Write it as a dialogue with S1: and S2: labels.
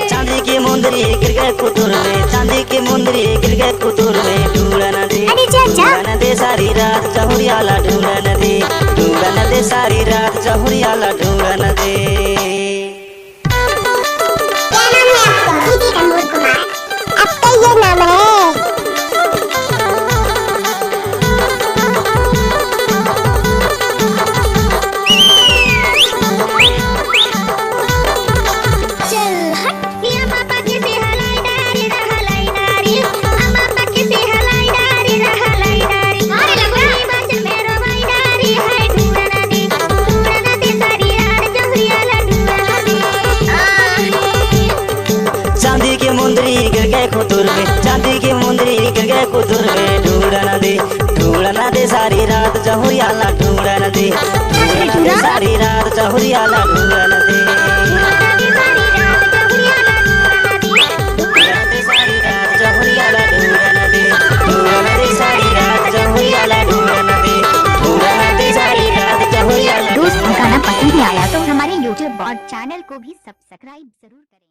S1: चांदी की मुंदरी गिर गए कुतुर में, चांदी की मुंदरी गिर गए कुतुर में, ढूंढन दे सारी रात जहुरियाला ढूंढन दे सारी रात जहुरियाला ढूंढन दे। चांदी की मुंदरी गिर गए कुतुर में, चांदी की मुंदरी गिर गए कुतुर में, ढूंढन दे सारी रात जहुरियाला ढूंढन दे सारी रात जहुरियाला ढूंढन दे।
S2: दोस्त गाना पसंद ही आया तो हमारे YouTube चैनल को भी सब्सक्राइब जरूर करें।